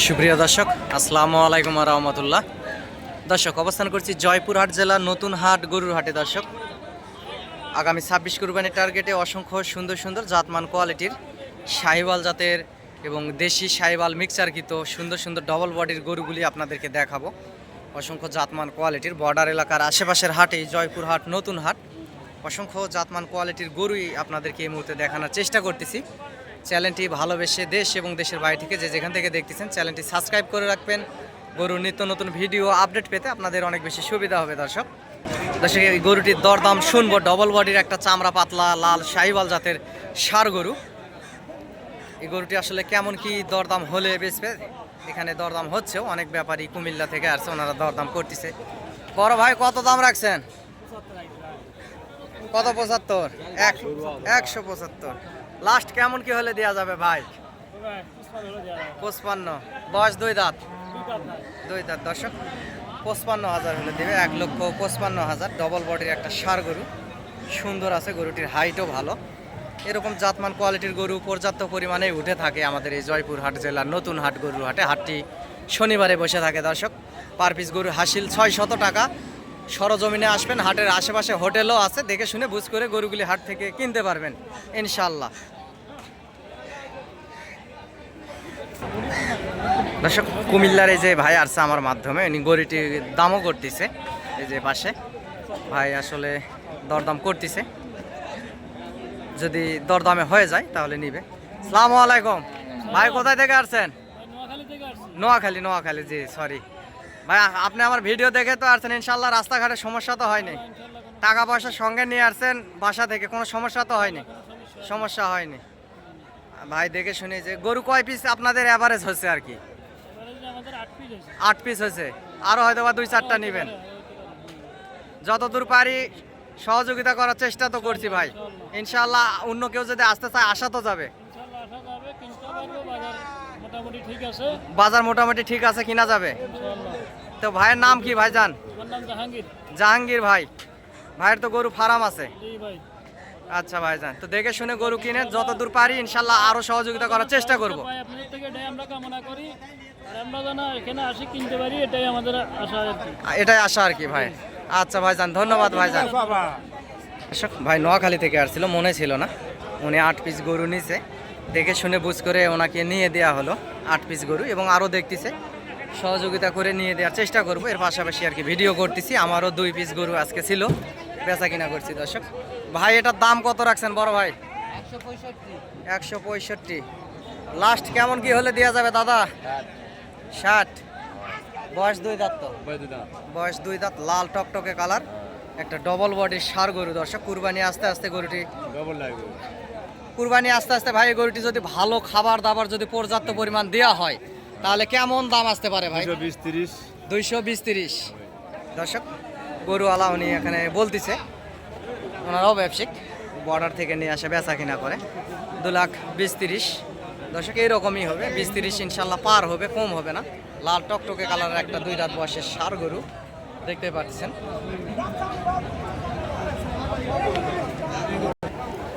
সুপ্রিয় দর্শক, আসসালামু আলাইকুম রহমতুল্লাহ। দর্শক, অবস্থান করছি জয়পুরহাট জেলার নতুন হাট গরুর হাটে। দর্শক, আগামী 26 কুরবানির টার্গেটে অসংখ্য সুন্দর সুন্দর জাতমান কোয়ালিটির শাহিওয়াল জাতের এবং দেশি শাহিওয়াল মিক্সারকৃত সুন্দর সুন্দর ডবল বডির গরুগুলি আপনাদেরকে দেখাবো। অসংখ্য জাতমান কোয়ালিটির বর্ডার এলাকার আশেপাশের হাটে জয়পুরহাট নতুন হাট, অসংখ্য জাতমান কোয়ালিটির গরুই আপনাদেরকে এই মুহূর্তে দেখানোর চেষ্টা করতেছি। চ্যানেলটি ভালোবেসে দেশ এবং দেশের বাইরে থেকে যে যেখান থেকে দেখতেছেন চ্যানেলটি সাবস্ক্রাইব করে রাখবেন। গরুর নিত্য নতুন ভিডিও আপডেট পেতে আপনাদের অনেক বেশি সুবিধা হবে। দর্শক, এই গরুটির দরদাম শুনবো। ডবল বডির একটা চামড়া পাতলা লাল শাহিওয়াল জাতের ষাঁড় গরু। এই গরুটি আসলে কেমন কি দরদাম হলে বেচবে, এখানে দরদাম হচ্ছেও। অনেক ব্যাপারী কুমিল্লা থেকে আসছে, ওনারা দরদাম করতেছে। বড় ভাই, কত দাম রাখছেন? কত? 75? 175। লাস্ট কেমন কি হলে দেওয়া যাবে ভাই? 55। বয়স দুই দাঁত? দুই দাঁত। দর্শক, 55,000 হলে দেবে। 1,55,000। ডবল বডির একটা ষাঁড় গরু, সুন্দর আছে। গরুটির হাইটও ভালো। এরকম জাতমান কোয়ালিটির গরু পর্যাপ্ত পরিমাণে উঠে থাকে আমাদের এই জয়পুরহাট জেলার নতুন হাট গরুর হাটে। হাটটি শনিবারে বসে থাকে। দর্শক, পার পিস গরু হাসিল 600 টাকা। সরজমিনে আসবেন, হাটের আশেপাশে হোটেলও আছে, দেখে শুনে বুঝ করে গরুগুলি হাট থেকে কিনতে পারবেন ইনশাল্লাহ। দর্শক, কুমিল্লার এই যে ভাই আসছে আমার মাধ্যমে, উনি গরুটির দামও করতেছে। এই যে পাশে ভাই আসলে দরদাম করতেছে, যদি দরদামে হয়ে যায় তাহলে নিবে। আসসালামু আলাইকুম ভাই, কোথায় থেকে আসছেন? নোয়াখালী। জি সরি ভাই, আপনি আমার ভিডিও দেখে তো আসছেন ইনশাল্লাহ। রাস্তাঘাটে সমস্যা তো হয়নি? টাকা পয়সা সঙ্গে নিয়ে আসছেন বাসা থেকে, কোনো সমস্যা তো হয়নি? সমস্যা হয়নি ভাই। দেখে শুনি যে গরু কয় পিস আপনাদের অ্যাভারেজ হচ্ছে আর কি? 8 পিস হয়েছে। আরও হয়তো বা 2-4টা নেবেন। যতদূর পারি সহযোগিতা করার চেষ্টা তো করছি ভাই। ইনশাল্লাহ অন্য কেউ যদি আসতে চায় আসা তো যাবে। বাজার মোটামুটি ঠিক আছে, কিনা যাবে। তো ভাইয়ের নাম কি ভাই জান? জাহাঙ্গীর ভাই। ভাইয়ের তো গরু ফার্ম আছে? আচ্ছা ভাই জান, তো দেখে শুনে গরু কিনে যতদূর পারি ইনশাল্লাহ আরো সহযোগিতা করার চেষ্টা করব। এটাই আশা আর কি ভাই। আচ্ছা ভাই জান, ধন্যবাদ ভাই জান। ভাই নোয়াখালী থেকে আসছিল, মনে ছিল না। উনি 8 পিস গরু নিছে, দেখে শুনে বুঝ করে ওনাকে নিয়ে দেওয়া হলো 8 পিস গরু, এবং আরও দেখতেছে সহযোগিতা করে নিয়ে দেওয়ার চেষ্টা করব। এর পাশাপাশি আর কি ভিডিও করতেছি। আমারও 2 পিস গরু আজকে ছিল, বেচা কিনা করছি। দর্শক ভাই, এটার দাম কত রাখছেন বড় ভাই? 165। লাস্ট কেমন কি হলে দেওয়া যাবে দাদা? 60। বয়স 2 দাঁত? তো বয়স 2 দাঁত, লাল টকটকে কালার, একটা ডবল বডির ষাঁড় গরু। দর্শক, কুরবানি আস্তে আস্তে গরুটি ভাই, এই গরুটি যদি ভালো খাবার দাবার যদি পর্যাপ্ত পরিমাণ দেওয়া হয় তাহলে কেমন দাম আসতে পারে ভাই? 220-30। দর্শক, গরুওয়ালা উনি এখানে বলতেছে, ওনারাও ব্যবসায়িক, বর্ডার থেকে নিয়ে আসে, বেচা কিনা করে। 220-30। দর্শক, এইরকমই হবে, 20-30 ইনশাল্লাহ পার হবে, কম হবে না। লাল টকটকে কালারের একটা 2 দাঁত বয়সের ষাঁড় গরু দেখতে পাচ্ছেন।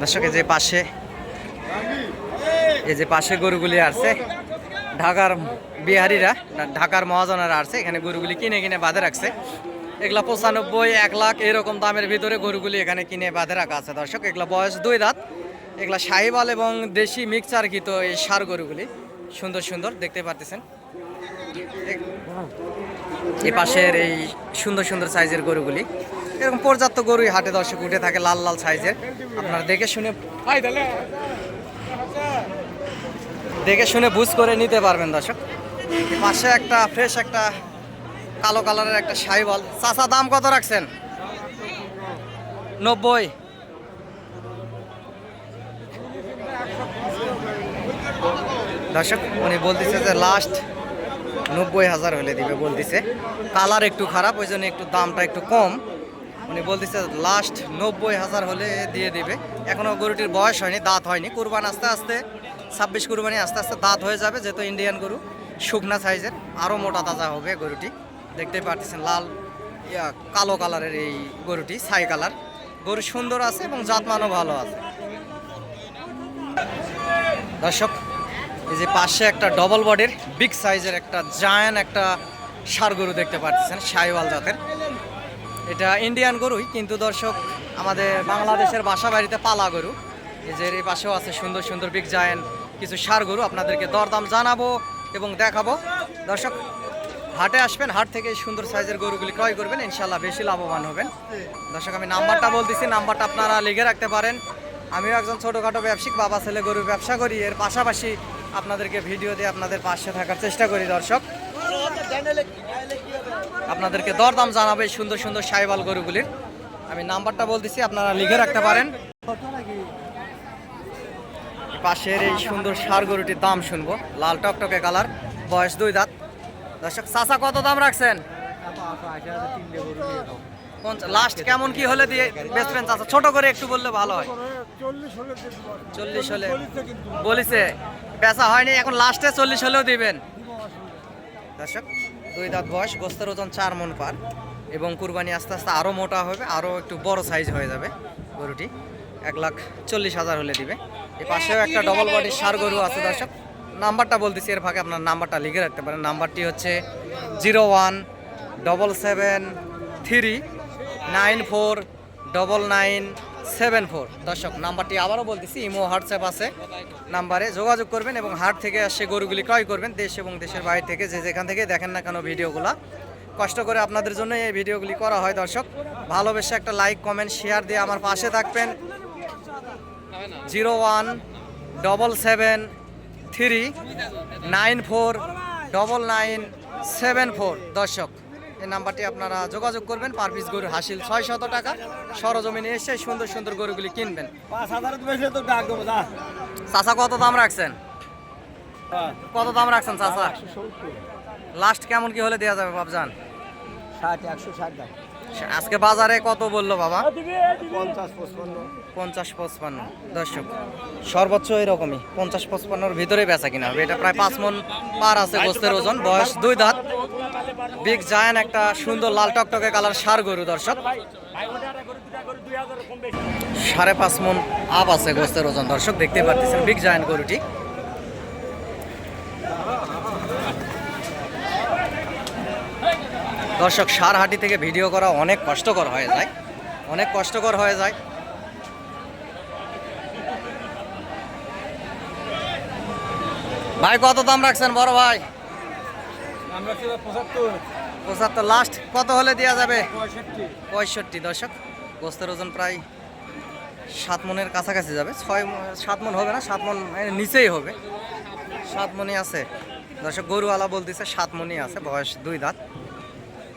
দর্শক, এই যে পাশে গরুগুলি আসছে, ঢাকার বিহারিরা, ঢাকার মহাজনেরা আসছে, এখানে গরুগুলি কিনে বাঁধে রাখছে। এগুলা 95, 1 লাখ এরকম দামের ভিতরে গরুগুলি এখানে কিনে বাঁধে রাখা আছে। দর্শক, এগুলা বয়স 2 দাঁত, এগুলা শাহিওয়াল এবং দেশি মিক্সারকৃত এই ষাঁড় গরুগুলি সুন্দর সুন্দর দেখতে পাচ্ছেন। এই পাশের এই সুন্দর সুন্দর সাইজের গরুগুলি, এরকম পর্যাপ্ত গরুই হাটে দর্শক উঠে থাকে, লাল লাল সাইজের। আপনারা দেখে শুনে বুঝ করে নিতে পারবেন। দর্শক, পাশে একটা ফ্রেশ একটা কালো কালারের একটা শাহিওয়াল। চাচা, দাম কত রাখছেন? 90। দর্শক, উনি বলতেছে যে লাস্ট 90,000 হলে দিবে বলতেছে। কালার একটু খারাপ, ওই জন্য একটু দামটা একটু কম। উনি বলতেছে লাস্ট 90,000 হলে দিয়ে দিবে। এখনও গরুটির বয়স হয়নি, দাঁত হয়নি। কুরবান আস্তে আস্তে 26 কুরবানি আস্তে আস্তে দাঁত হয়ে যাবে, যেহেতু ইন্ডিয়ান গরু, শুকনা সাইজের, আরও মোটা তাজা হবে গরুটি। দেখতে পাচ্ছেন লাল কালো কালারের এই গরুটি, ছাই কালার গরু, সুন্দর আছে এবং জাতমানও ভালো আছে। দর্শক, এই যে পাশে একটা ডবল বডির বিগ সাইজের একটা জায়ান্ট একটা ষাঁড় গরু দেখতে পাচ্ছেন, শাহিওয়াল জাতের। এটা ইন্ডিয়ান গরুই, কিন্তু দর্শক আমাদের বাংলাদেশের বাসা বাড়িতে পালা গরু। এই যে এই পাশেও আছে সুন্দর সুন্দর বিগ জায়ান্ট কিছু ষাঁড় গরু, আপনাদেরকে দরদাম জানাবো এবং দেখাবো। দর্শক হাটে আসবেন, হাট থেকে এই সুন্দর সাইজের গরুগুলি ক্রয় করবেন, ইনশাল্লাহ বেশি লাভবান হবেন। দর্শক আমি নাম্বারটা বলতেছি, নাম্বারটা আপনারা লিখে রাখতে পারেন। আমিও একজন ছোটোখাটো ব্যবসায়িক, বাবা ছেলে গরুর ব্যবসা করি, এর পাশাপাশি আপনাদেরকে ভিডিও দিয়ে আপনাদের পাশে থাকার চেষ্টা করি। দর্শক আপনাদেরকে দরদাম জানাবে এই সুন্দর সুন্দর শাহিওয়াল গরুগুলির। আমি নাম্বারটা বলতেছি, আপনারা লিখে রাখতে পারেন। পাশের এই সুন্দর ষাঁড় গরুটির দাম শুনবো, লাল টকটকে কালার, বয়স 2 দাঁত। দর্শক চাচা কত দাম রাখছেন? লাস্ট কেমন কি হলে দিয়ে বেচবেন চাচা? ছোট করে একটু বললে ভালো হয়। 40 হলে বলিছে, বেচা হয়নি, এখন লাস্টে 40 হলেও দিবেন। দর্শক 2 দাঁত বয়স, গোস্তের ওজন 4 মণ পার, এবং কুরবানি আস্তে আস্তে আরও মোটা হবে, আরও একটু বড় সাইজ হয়ে যাবে গরুটি। 1,40,000 হলে দিবে। এই পাশেও একটা ডবল বডির ষাঁড় গরু আছে। দর্শক নাম্বারটা বলতেছি, এর ফাঁকে আপনার নাম্বারটা লিখে রাখতে পারেন। নাম্বারটি হচ্ছে 0177394974। দর্শক নাম্বারটি আবারও বলতেছি, ইমো হোয়াটসঅ্যাপ আছে, নাম্বারে যোগাযোগ করবেন এবং হাট থেকে আসে গরুগুলি ক্রয় করবেন। দেশ এবং দেশের বাইরে থেকে যে যেখান থেকে দেখেন না কেন ভিডিওগুলো, কষ্ট করে আপনাদের জন্য এই ভিডিওগুলি করা হয়। দর্শক ভালোবেসে একটা লাইক কমেন্ট শেয়ার দিয়ে আমার পাশে থাকবেন। 0177394994 দর্শক এই নাম্বারটি আপনারা যোগাযোগ করবেন। পার পিস গরু হাসিল 600 টাকা। সরজমিনে এসে সুন্দর সুন্দর গরুগুলি কিনবেন। চাচা কত দাম রাখছেন? কত দাম রাখছেন চাচা? লাস্ট কেমন কি হলে দেওয়া যাবে বাবজান? 160 আজকে বাজারে কত বললো বাবা? 50-55। দর্শক সর্বোচ্চ এরকমই 50-55 ভিতরে বেচা কিনা হবে। এটা প্রায় 5 মণ পার আছে গোস্তের ওজন, বয়স 2 দাঁত, বিগ জায়ান্ট একটা সুন্দর লাল টকটকে কালার ষাঁড় গরু। দর্শক 5.5 মণ আপ আছে গোস্তের ওজন। দর্শক দেখতে পাচ্ছেন বিগ জায়ান্ট গরুটি। দর্শক ষাঁড় হাটি থেকে ভিডিও করা অনেক কষ্টকর হয়ে যায়, অনেক কষ্টকর হয়ে যায়। ভাই কত দাম রাখছেন বড় ভাই? 75। লাস্ট কত হলে দেওয়া যাবে? 65। দর্শক গোস্তের ওজন প্রায় 7 মণের কাছাকাছি যাবে, 6-7 মণ হবে না, 7 মণ নিচেই হবে, 7 মণই আছে। দর্শক গরুওয়ালা বলতেছে 7 মণই আছে, বয়স 2 দাঁত,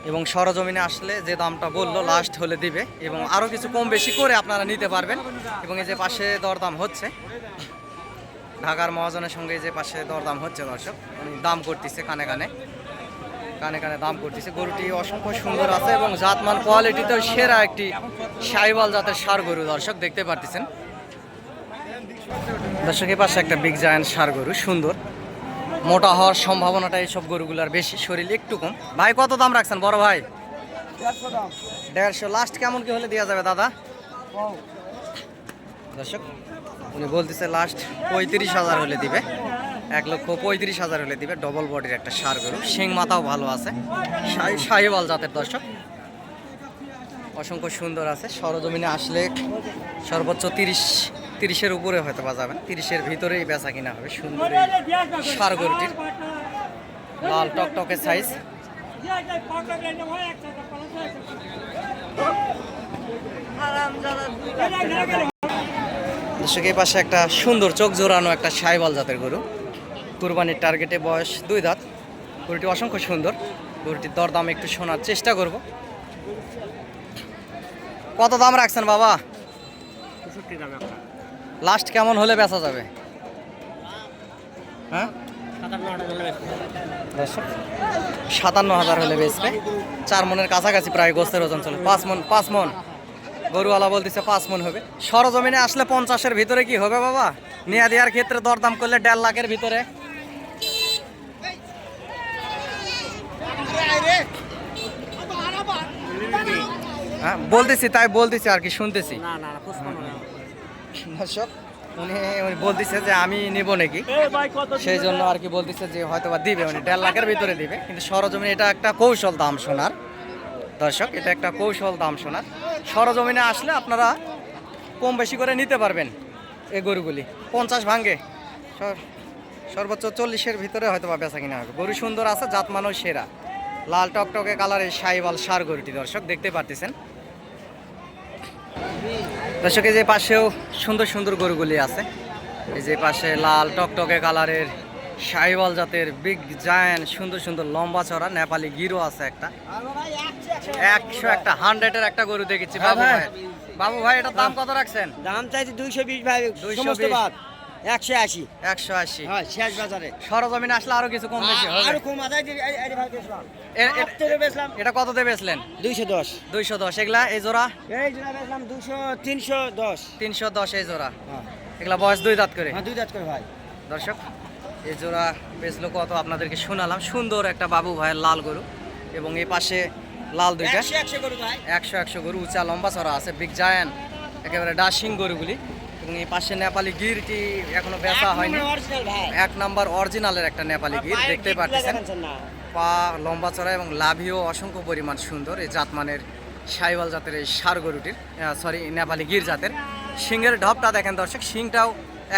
এবং সরজমিনে আসলে যে দামটা বললো লাস্ট হলে দিবে, এবং আরও কিছু কম বেশি করে আপনারা নিতে পারবেন। এবং এই যে পাশে দরদাম হচ্ছে, ঢাকার মহাজনের সঙ্গে যে পাশে দরদাম হচ্ছে। দর্শক উনি দাম করতেছে, কানে কানে দাম করতেছে। গরুটি অসংখ্য সুন্দর আছে এবং জাতমান কোয়ালিটিতেও সেরা একটি শাহিওয়াল জাতের ষাঁড় গরু। দর্শক দেখতে পারতেছেন। দর্শক এই পাশে একটা বিগ জায়ান্ট ষাঁড় গরু, সুন্দর, মোটা হওয়ার সম্ভাবনাটা এইসব গরুগুলার বেশি, শরীর একটু কম। ভাই কত দাম রাখছেন বড় ভাই? 150। লাস্ট কেমন কি হলে দেওয়া যাবে দাদা? দর্শক উনি বলতেছে লাস্ট 35,000 হলে দিবে, 1,35,000 হলে দিবে। ডবল বডির একটা ষাঁড় গরু, শিং মাথাও ভালো আছে, শাহিওয়াল জাতের। দর্শক অসংখ্য সুন্দর আছে। সরজমিনে আসলে সর্বোচ্চ 30-এর উপরে হয়তো যাবেন, 30-এর ভিতরেই বেচা কিনা হবে। সুন্দর ষাঁড় গরুটির লাল টকটকে সাইজ। দর্শক এই পাশে একটা সুন্দর চোখ জোড়ানো একটা শাহিওয়াল জাতের গরু, কুরবানির টার্গেটে, বয়স 2 দাঁত। গরুটি অসংখ্য সুন্দর। গরুটির দরদাম একটু শোনার চেষ্টা করব। কত দাম রাখছেন বাবা? লাস্ট কেমন হলে বেচা যাবে? হ্যাঁ 57,000 হলে বেচবে। 4 মণের কাছাকাছি প্রায় গোস্তের ওজন চলে, 5 মণ। গরুওয়ালা বলতেছে 5 মণ হবে। সরজমিনে আসলে 50-এর ভিতরে কি হবে বাবা? নেয়া দেওয়ার ক্ষেত্রে দরদাম করলে 1.5 লাখের ভিতরে। হ্যাঁ বলতেছি, তাই বলতেছি আর কি, শুনতেছি। দর্শক উনি উনি বলতেছে যে আমি নিব নাকি, সেই জন্য আর কি বলতেছে যে হয়তো বা দিবে, উনি 1.5 লাখের ভিতরে দিবে। কিন্তু সরজমিনে এটা একটা কৌশল দাম শোনার দর্শক, এটা একটা কৌশল দাম শোনার। সরজমিনে আসলে আপনারা কম বেশি করে নিতে পারবেন এই গরুগুলি। 50 ভাঙ্গে সর্বোচ্চ 40-এর ভিতরে হয়তো বা বেচা কিনা হবে। গরু সুন্দর আছে, জাতমানও সেরা, লাল টকটকে কালারের শাহিওয়াল ষাঁড় গরুটি দর্শক দেখতে পারতেছেন। দর্শক এই যে পাশেও সুন্দর সুন্দর গরুগুলি আছে। এই যে পাশে লাল টকটকে কালারের শাহিওয়াল জাতের বিগ জায়ান্ট সুন্দর সুন্দর লম্বা চড়া নেপালি গিরো আছে একটা। 100-100-এর একটা গরু দেখেছি বাবু ভাই। বাবু ভাই এটার দাম কত রাখছেন? দাম চাইছি 220 ভাই, 220 সমস্ত বাদ 180। 180। হ্যাঁ, শেষ বাজারে সরজমিনে আসলে আরো কিছু কম বেশি হবে। আর কম আদায় দিই, এই ভাই বেচলাম। এ- এ- আটটারে বেচলাম এটা কত দিয়ে বেচলেন? 210। 210। এগুলা এই জোড়া এই জোড়া বেচলাম 310। 310 এই জোড়া। হ্যাঁ, এগুলা বয়স 2 দাঁত করে। হ্যাঁ 2 দাঁত করে ভাই। দর্শক এই জোড়া বেচলো কত আপনাদেরকে শোনালাম। সুন্দর একটা বাবু ভাইয়ের লাল গরু, এবং এই পাশে লাল দুইটা 100 গরু ভাই। 100 গরু, উঁচা লম্বা চড়া আছে, বিগ জায়ান্ট একেবারে ডাশিং গরুগুলি। এবং এই পাশে নেপালি গিরটি এখনো বেচা হয়নি। অরিজিনাল ভাই। 1 নাম্বার অরিজিনালের একটা নেপালি গির দেখতে পাচ্ছেন। না পা লম্বা চড়া এবং লাভিও অসংখ্য পরিমাণ সুন্দর। এই জাতমানের শাহিওয়াল জাতের এই ষাঁড় গরুটির, সরি নেপালি গির জাতের। শিংয়ের ঢপটা দেখেন দর্শক, শিংটাও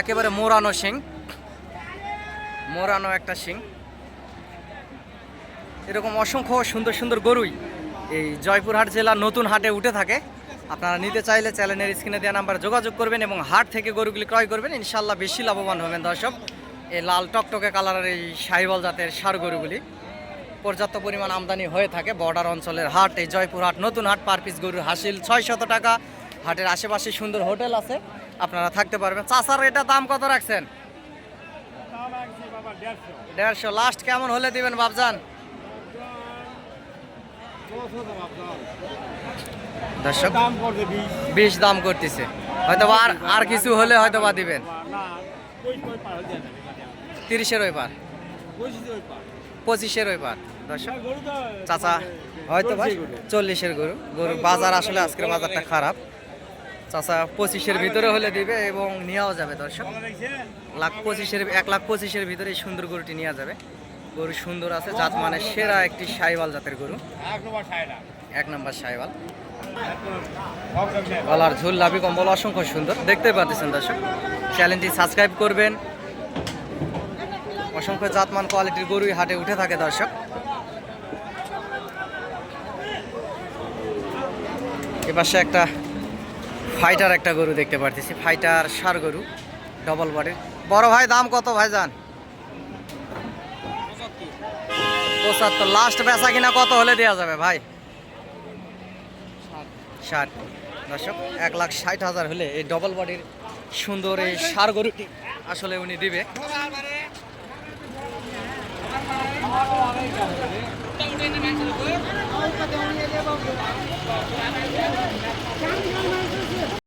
একেবারে মোড়ানো শিং, মোড়ানো একটা শিং। এরকম অসংখ্য সুন্দর সুন্দর গরুই এই জয়পুরহাট জেলার নতুন হাটে উঠে থাকে। আপনারা নিতে চাইলে চ্যানেলের স্ক্রিনে দেওয়া নাম্বারে যোগাযোগ করবেন এবং হাট থেকে গরুগুলি ক্রয় করবেন, ইনশাল্লাহ বেশি লাভবান হবেন দর্শক। এই লাল টকটকে কালারের এই শাহিওয়াল জাতের ষাঁড় গরুগুলি পর্যাপ্ত পরিমাণ আমদানি হয়ে থাকে। বর্ডার অঞ্চলের হাট এই জয়পুরহাট নতুন হাট। পার পিস গরুর হাসিল 600 টাকা। হাটের আশেপাশে সুন্দর হোটেল আছে, আপনারা থাকতে পারবেন। চাচার এটা দাম কত রাখছেন? 150। লাস্ট কেমন হলে দিবেন বাবজান? দর্শক 20 দাম করতেছে, হয়তো আর কিছু হলে হয়তো বা দিবেন। 30-এর ওই পার, 25-এর ওই পার। দর্শক চাচা হয়তো বা 40-এর গরু। গরুর বাজার আসলে আজকের বাজারটা খারাপ। চাচা 25-এর ভিতরে হলে দিবে এবং নেওয়াও যাবে দর্শক। 1,25,000 ভিতরে এই সুন্দর গরুটি নেওয়া যাবে। গরু সুন্দর আছে, জাত মানে সেরা একটি শাহিওয়াল জাতের গরু, 1 নম্বর শাহিওয়াল। গলার ঝুল লাভি কম্বল অসংখ্য সুন্দর দেখতে পাচ্ছেন দর্শক। চ্যানেলটি সাবস্ক্রাইব করবেন। অসংখ্য জাতমান কোয়ালিটির গরুই হাটে উঠে থাকে দর্শক। এপাশে একটা ফাইটার একটা গরু দেখতে পারতেছি, ফাইটার ষাঁড় গরু, ডবল বডির। বড় ভাই দাম কত ভাই জান? 75। লাস্ট বেচা কিনা কত হলে দেওয়া যাবে ভাই? 60। দর্শক 1,60,000 হলে এই ডবল বডির সুন্দর এই ষাঁড় গরুটি আসলে উনি দিবে।